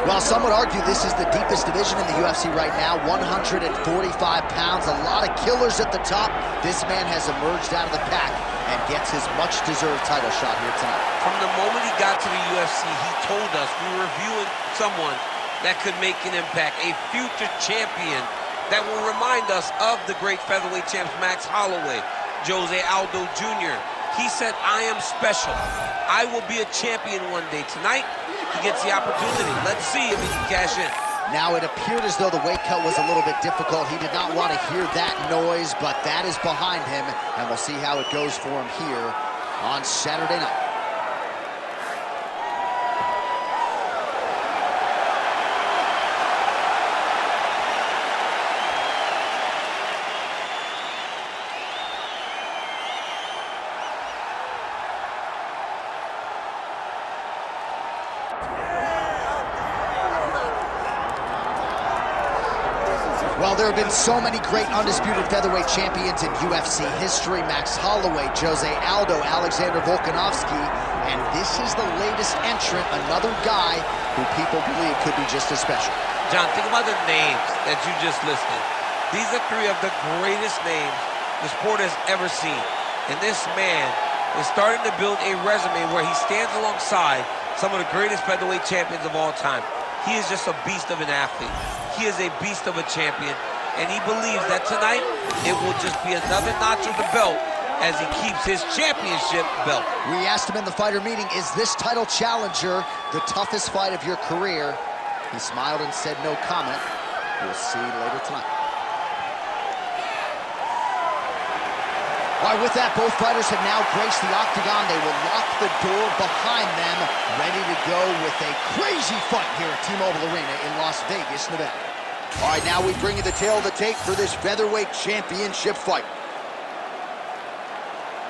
Well, some would argue this is the deepest division in the UFC right now, 145 pounds, a lot of killers at the top. This man has emerged out of the pack and gets his much-deserved title shot here tonight. From the moment he got to the UFC, he told us we were viewing someone that could make an impact, a future champion that will remind us of the great featherweight champs Max Holloway, Jose Aldo Jr. He said, I am special. I will be a champion one day. Tonight, he gets the opportunity. Let's see if he can cash in. Now, it appeared as though the weight cut was a little bit difficult. He did not want to hear that noise, but that is behind him, and we'll see how it goes for him here on Saturday night. Well, there have been so many great undisputed featherweight champions in UFC history. Max Holloway, Jose Aldo, Alexander Volkanovski, and this is the latest entrant, another guy who people believe could be just as special. John, think about the names that you just listed. These are three of the greatest names the sport has ever seen. And this man is starting to build a resume where he stands alongside some of the greatest featherweight champions of all time. He is just a beast of an athlete. He is a beast of a champion, and he believes that tonight it will just be another notch of the belt as he keeps his championship belt. We asked him in the fighter meeting, is this title challenger the toughest fight of your career? He smiled and said no comment. We'll see later tonight. All right, with that, both fighters have now graced the octagon. They will lock the door behind them, ready to go with a crazy fight here at T-Mobile Arena in Las Vegas, Nevada. All right, now we bring you the tail of the tape for this featherweight championship fight.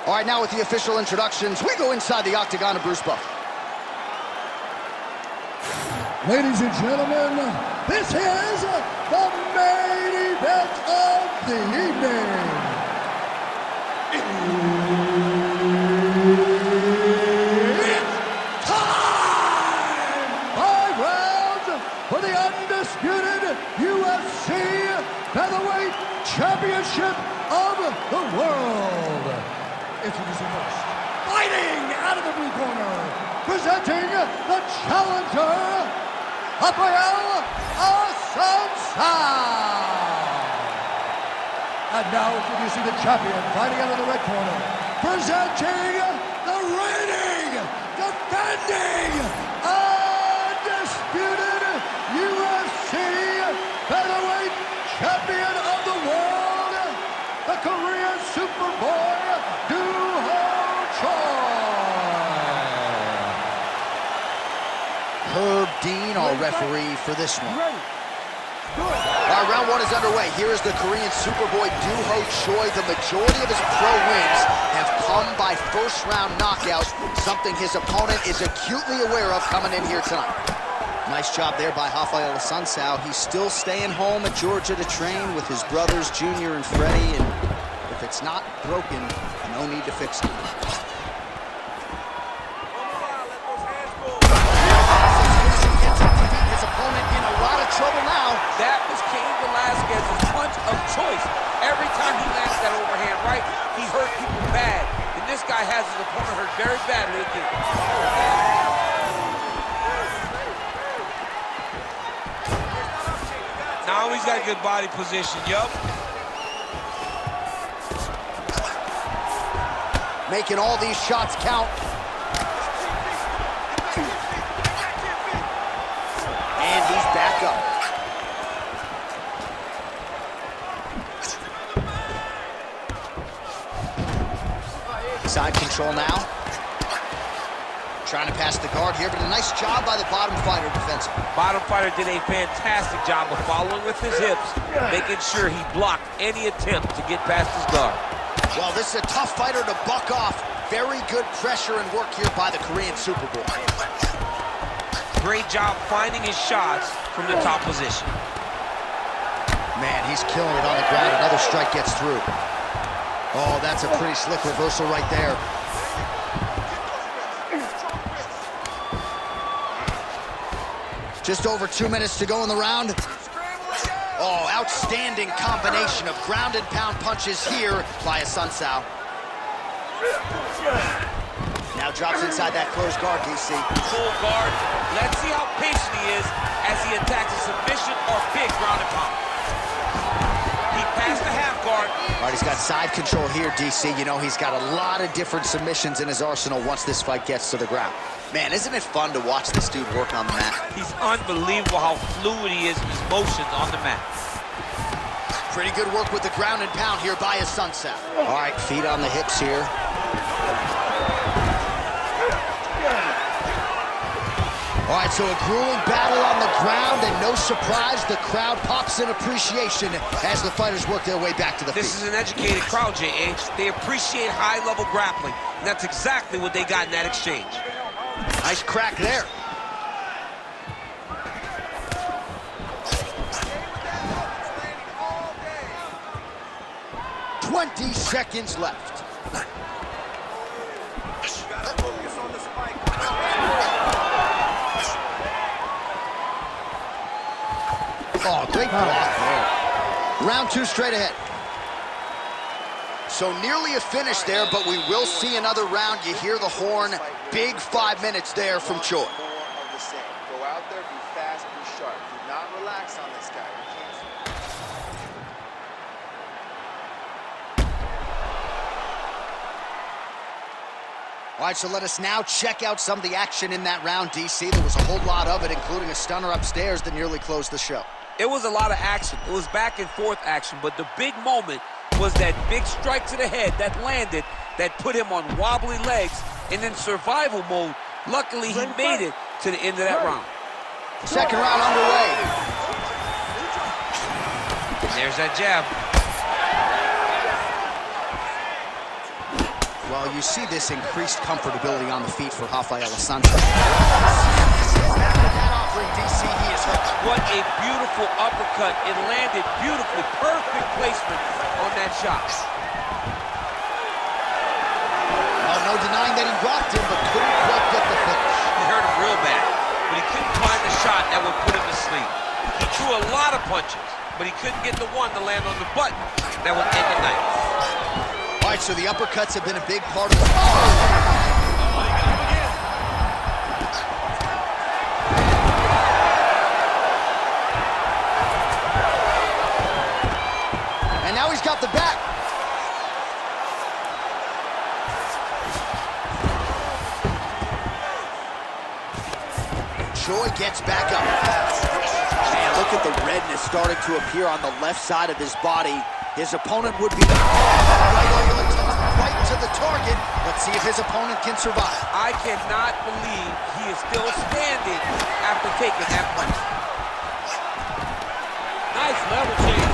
All right, now with the official introductions, we go inside the octagon of Bruce Buffer. Ladies and gentlemen, this is the main event of the evening. It's time! 5 rounds for the undisputed UFC Featherweight Championship of the world. Introducing first, fighting out of the blue corner, presenting the challenger, Raphael Assuncao. And now introducing the champion, fighting out of the red corner, presenting the reigning, defending, undisputed UFC featherweight champion of the world, the Korean Superboy, Dooho Choi. Herb Dean, our referee for this one. All right, round one is underway. Here is the Korean Superboy, Dooho Choi. The majority of his pro wins have come by first-round knockouts, something his opponent is acutely aware of coming in here tonight. Nice job there by Raphael Assuncao. He's still staying home at Georgia to train with his brothers, Junior and Freddie, and if it's not broken, no need to fix it. Trouble now. That was Cain Velasquez's punch of choice. Every time he lands that overhand right, he hurt people bad. And this guy has his opponent hurt very badly again. Now he's got a good body position, yup. Making all these shots count. And he's back up. Side control now. Trying to pass the guard here, but a nice job by the bottom fighter defensively. Bottom fighter did a fantastic job of following with his hips, making sure he blocked any attempt to get past his guard. Well, this is a tough fighter to buck off. Very good pressure and work here by the Korean Superboy. Great job finding his shots from the top position. Man, he's killing it on the ground. Another strike gets through. Oh, that's a pretty slick reversal right there. Just over 2 minutes to go in the round. Oh, outstanding combination of ground and pound punches here by Assuncao. Now drops inside that closed guard, DC. Full guard. Let's see how patient he is as he attacks a submission or big ground and pound. He passed the half guard. All right, he's got side control here, DC. You know, he's got a lot of different submissions in his arsenal once this fight gets to the ground. Man, isn't it fun to watch this dude work on the mat? He's unbelievable how fluid he is in his motions on the mat. Pretty good work with the ground and pound here by Assuncao. All right, feet on the hips here. All right, so a grueling battle on the ground, and no surprise, the crowd pops in appreciation as the fighters work their way back to the feet. This is an educated crowd, JH. They appreciate high-level grappling, and that's exactly what they got in that exchange. Nice crack there. "20 seconds left. Oh, great block there. Round 2 straight ahead. So nearly a finish there, but we will see another round. You hear the horn. Big 5 minutes there from Choi. More of the same. Go out there, be fast, be sharp. Do not relax on this guy. All right, so let us now check out some of the action in that round, DC. There was a whole lot of it, including a stunner upstairs that nearly closed the show. It was a lot of action. It was back and forth action, but the big moment was that big strike to the head that landed, that put him on wobbly legs, and in survival mode, luckily he made it to the end of that round. Second round underway. And there's that jab. Well, you see this increased comfortability on the feet for Raphael Assuncao. DC, he is hurt. What a beautiful uppercut. It landed beautifully. Perfect placement on that shot. Oh, no denying that he rocked him, but couldn't quite get the finish. He hurt him real bad, but he couldn't find the shot that would put him to sleep. He threw a lot of punches, but he couldn't get the one to land on the button that would end the night. All right, so the uppercuts have been a big part of the... And now he's got the back. Choi gets back up. Man, look at the redness starting to appear on the left side of his body. His opponent would be right to the target. Let's see if his opponent can survive. I cannot believe he is still standing after taking that punch. Nice level change.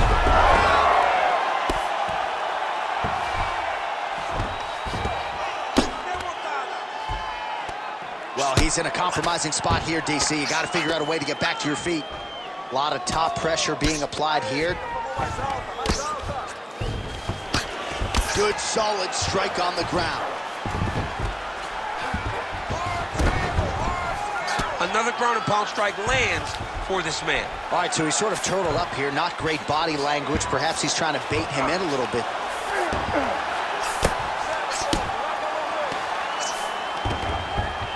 Well, he's in a compromising spot here, DC. You got to figure out a way to get back to your feet. A lot of top pressure being applied here. Good, solid strike on the ground. Another ground and pound strike lands for this man. All right, so he's sort of turtled up here. Not great body language. Perhaps he's trying to bait him in a little bit.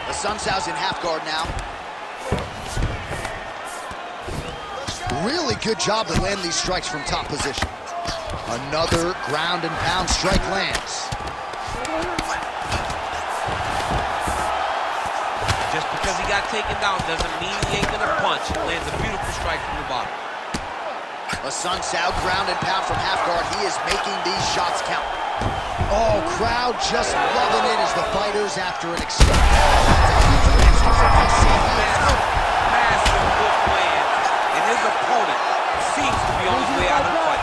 Assuncao's in half guard now. Really good job to land these strikes from top position. Another ground and pound strike lands. Just because he got taken down doesn't mean he ain't gonna punch. He lands a beautiful strike from the bottom. Assuncao ground and pound from half guard. He is making these shots count. Oh, crowd just loving it as the fighters after an Massive hook lands, and his opponent seems to be on his way out of the fight.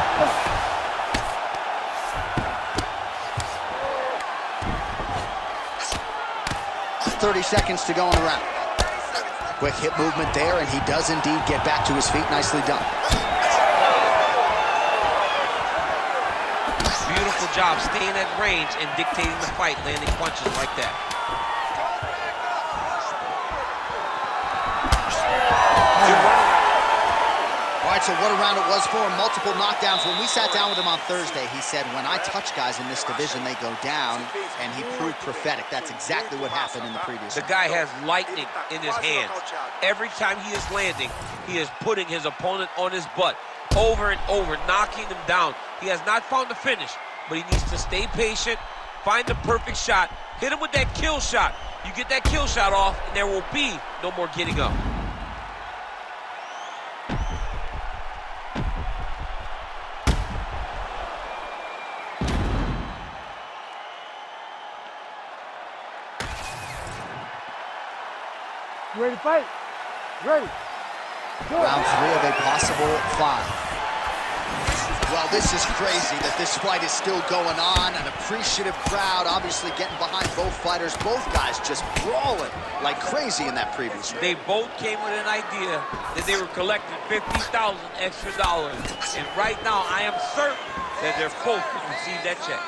30 seconds to go in the round. Quick hip movement there, and he does indeed get back to his feet. Nicely done. Beautiful job staying at range and dictating the fight, landing punches like that. right, so what a round it was for him. Multiple knockdowns. When we sat down with him on Thursday, he said, when I touch guys in this division, they go down, and he proved prophetic. That's exactly what happened in the previous round. The guy has lightning in his hands. Every time he is landing, he is putting his opponent on his butt over and over, knocking him down. He has not found the finish, but he needs to stay patient, find the perfect shot, hit him with that kill shot. You get that kill shot off, and there will be no more getting up. You ready to fight? Ready. Round 3 of a possible 5. Well, this is crazy that this fight is still going on. An appreciative crowd obviously getting behind both fighters. Both guys just brawling like crazy in that previous round. They both came with an idea that they were collecting $50,000 extra dollars. And right now, I am certain that they're both going to receive that check.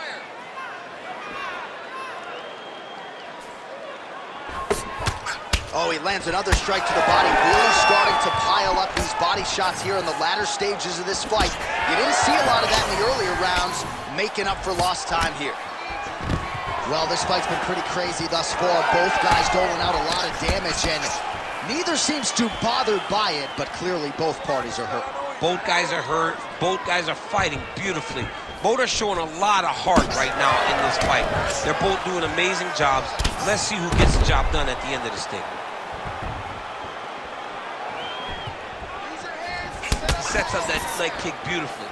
Oh, he lands another strike to the body, really starting to pile up these body shots here in the latter stages of this fight. You didn't see a lot of that in the earlier rounds, making up for lost time here. Well, this fight's been pretty crazy thus far. Both guys doling out a lot of damage, and neither seems too bothered by it, but clearly both parties are hurt. Both guys are hurt. Both guys are fighting beautifully. Both are showing a lot of heart right now in this fight. They're both doing amazing jobs. Let's see who gets the job done at the end of the stick. Sets up that leg kick beautifully.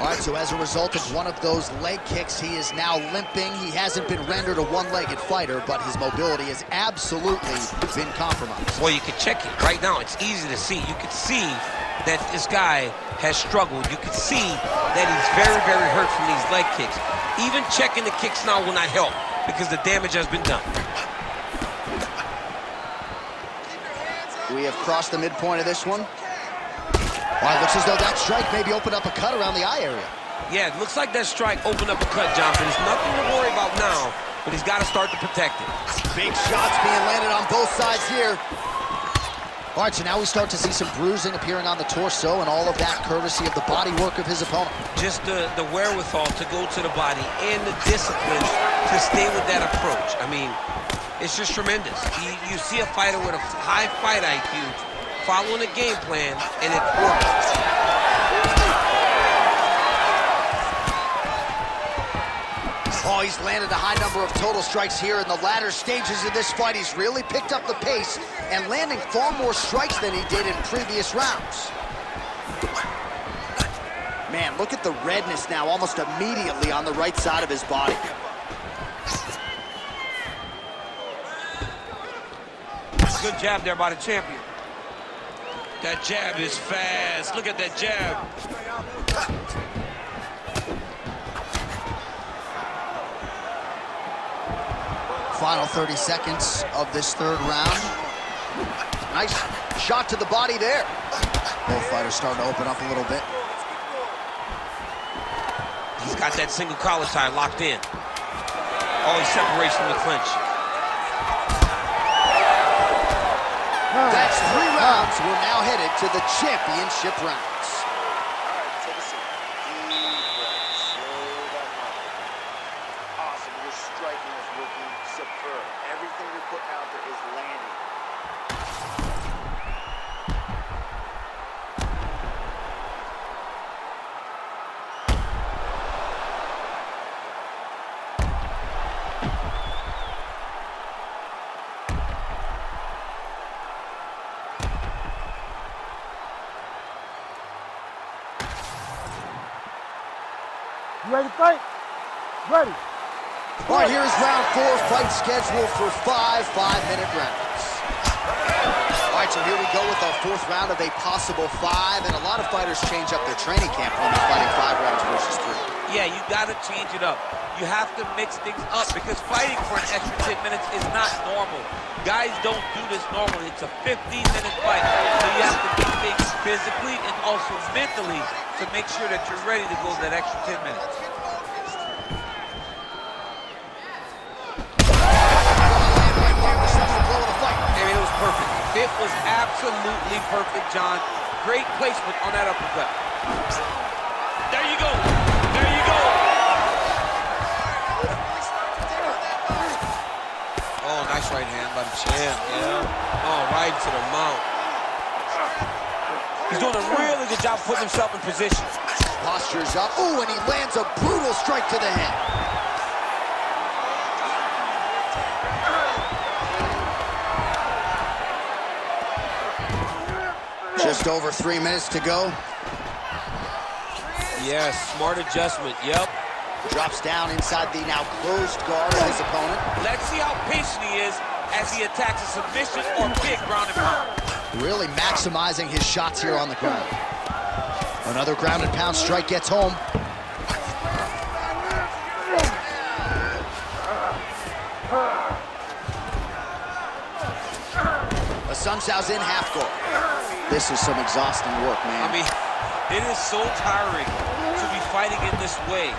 All right, so as a result of one of those leg kicks, he is now limping. He hasn't been rendered a one-legged fighter, but his mobility has absolutely been compromised. Well, you can check it right now. It's easy to see. You can see that this guy has struggled. You can see that he's very, very hurt from these leg kicks. Even checking the kicks now will not help because the damage has been done. We have crossed the midpoint of this one. All right, looks as though that strike maybe opened up a cut around the eye area. Yeah, it looks like that strike opened up a cut, Johnson. There's nothing to worry about now, but he's got to start to protect it. Big shots being landed on both sides here. All right, so now we start to see some bruising appearing on the torso, and all of that courtesy of the body work of his opponent. Just the wherewithal to go to the body and the discipline to stay with that approach. I mean, it's just tremendous. You see a fighter with a high fight IQ following a game plan, and it works. Oh, he's landed a high number of total strikes here in the latter stages of this fight. He's really picked up the pace and landing far more strikes than he did in previous rounds. Man, look at the redness now almost immediately on the right side of his body. Good jab there by the champion. That jab is fast. Look at that jab. Final 30 seconds of this third round. Nice shot to the body there. Both fighters starting to open up a little bit. He's got that single collar tie locked in. Oh, he separates from the clinch. That's 3 rounds. We're now headed to the championship rounds. All right, take a seat. Deep breath. Slow that down. Awesome. Your striking is looking superb. Everything you're putting out there is landing. You ready to fight? Ready. All right, here's round 4, fight scheduled for 5 5-minute rounds. All right, so here we go with our 4th round of a possible 5, and a lot of fighters change up their training camp when they're fighting 5 rounds versus 3. Yeah, you got to change it up. You have to mix things up because fighting for an extra 10 minutes is not normal. Guys don't do this normally. It's a 15-minute fight, so you have to do things physically and also mentally to make sure that you're ready to go that extra 10 minutes. It was perfect. fit was absolutely perfect, John. Great placement on that uppercut. There you go. There you go. Oh, nice right hand by the champ, yeah. Oh, right to the mount. He's doing a really good job putting himself in position. Posture's up. Ooh, and he lands a brutal strike to the head. Just over 3 minutes to go. Yes, smart adjustment, yep. Drops down inside the now closed guard of his opponent. Let's see how patient he is as he attacks a submission or big ground and pound. Really maximizing his shots here on the ground. Another ground and pound strike gets home. Assuncau's in half guard. This is some exhausting work, man. I mean, it is so tiring to be fighting in this way.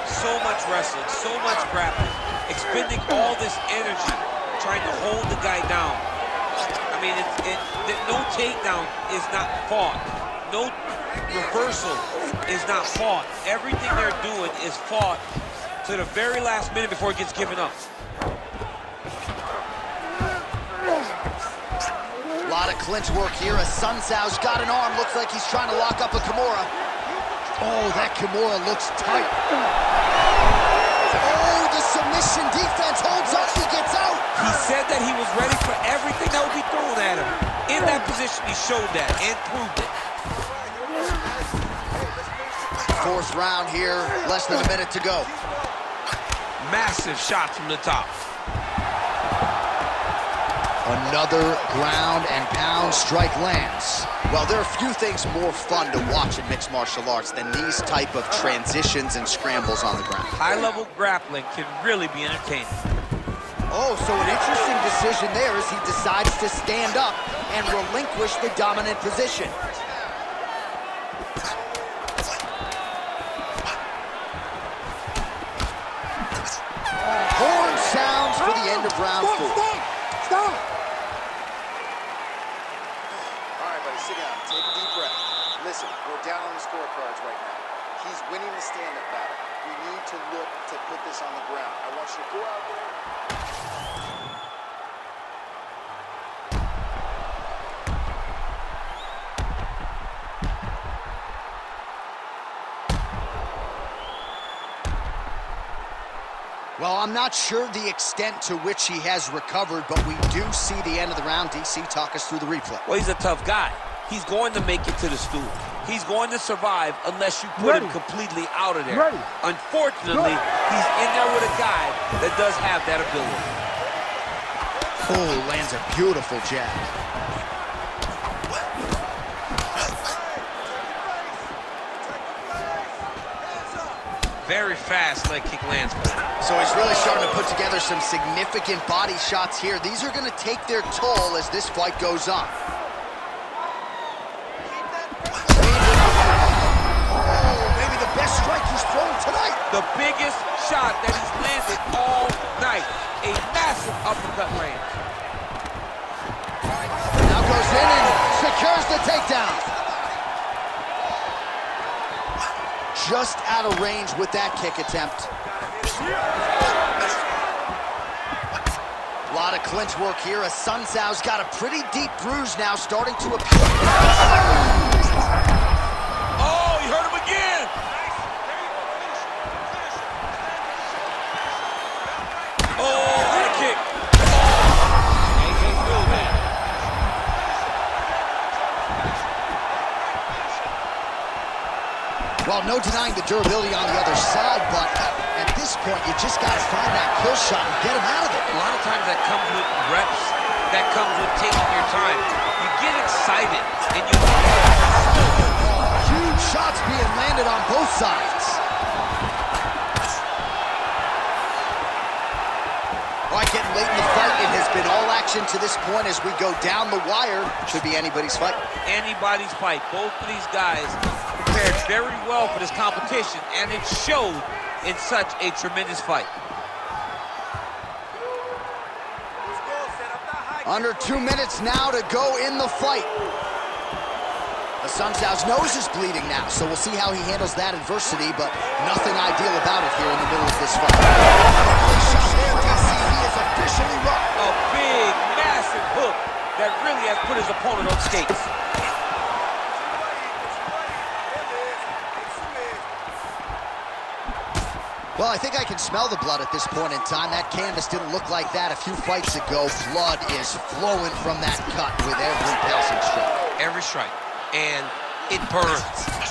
So much wrestling, so much grappling, expending all this energy trying to hold the guy down. I mean, no takedown is not fought. No reversal is not fought. Everything they're doing is fought to the very last minute before it gets given up. A lot of clinch work here. Assuncau's got an arm. Looks like he's trying to lock up a Kimura. Oh, that Kimura looks tight. Oh, the submission defense holds up. He gets out. He said that he was ready for everything that would be thrown at him. In that position, he showed that and proved it. Fourth round here. Less than a minute to go. Massive shots from the top. Another ground and pound strike lands. Well, there are few things more fun to watch in mixed martial arts than these type of transitions and scrambles on the ground. High-level grappling can really be entertaining. Oh, so an interesting decision there as he decides to stand up and relinquish the dominant position. Horn sounds for the end of round 4. Stop! Sit down, take a deep breath. Listen, we're down on the scorecards right now. He's winning the stand-up battle. We need to look to put this on the ground. I want you to go out there. Well, I'm not sure the extent to which he has recovered, but we do see the end of the round. DC, talk us through the replay. Well, he's a tough guy. He's going to make it to the stool. He's going to survive unless you put him completely out of there. Unfortunately, he's in there with a guy that does have that ability. Oh, lands a beautiful jab. Very fast leg kick lands. So he's really starting to put together some significant body shots here. These are going to take their toll as this fight goes on. The biggest shot that he's landed all night. A massive uppercut lands. Now goes in and secures the takedown. Just out of range with that kick attempt. A lot of clinch work here. Assuncau's got a pretty deep bruise now starting to appear. Oh, he hurt him again. Well, no denying the durability on the other side, but at this point, you just got to find that kill shot and get him out of it. A lot of times that comes with reps, that comes with taking your time. You get excited, and you... Huge shots being landed on both sides. All right, getting late in the fight. It has been all action to this point as we go down the wire. Should be anybody's fight. Anybody's fight. Both of these guys prepared very well for this competition, and it showed in such a tremendous fight. Under 2 minutes now to go in the fight. Assuncao's nose is bleeding now, so we'll see how he handles that adversity, but nothing ideal about it here in the middle of this fight. He is officially rocked. A big, massive hook that really has put his opponent on skates. Well, I think I can smell the blood at this point in time. That canvas didn't look like that a few fights ago. Blood is flowing from that cut with every passing strike. Every strike. And it burns.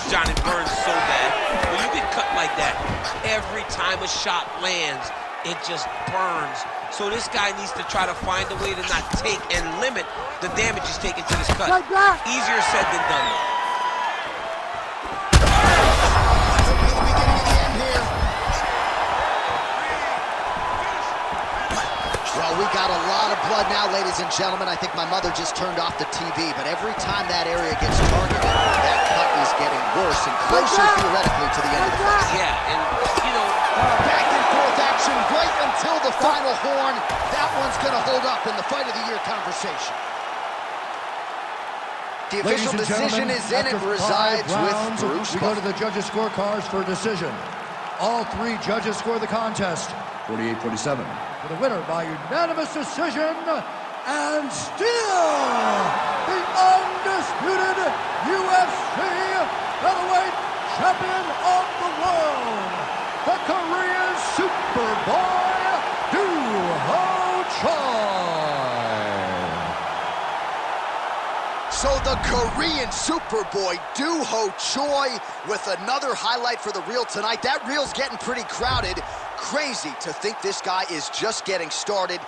Johnny, burns so bad. When you get cut like that, every time a shot lands, it just burns. So this guy needs to try to find a way to not take and limit the damage he's taking to this cut. Easier said than done, though. Well, we got a lot of blood now, ladies and gentlemen. I think my mother just turned off the TV, but every time that area gets targeted, that cut is getting worse and closer, theoretically, to the end of the fight. Yeah, and, you know, back and forth action right until the final horn. That one's going to hold up in the Fight of the Year conversation. The official decision is in. It resides with Bruce. We go to the judges' scorecards for a decision. All three judges score the contest 48-47. For the winner by unanimous decision, and still the undisputed UFC featherweight champion of the world, the Korean Superboy, Dooho Choi. So the Korean Superboy, Dooho Choi, with another highlight for the reel tonight. That reel's getting pretty crowded. Crazy to think this guy is just getting started.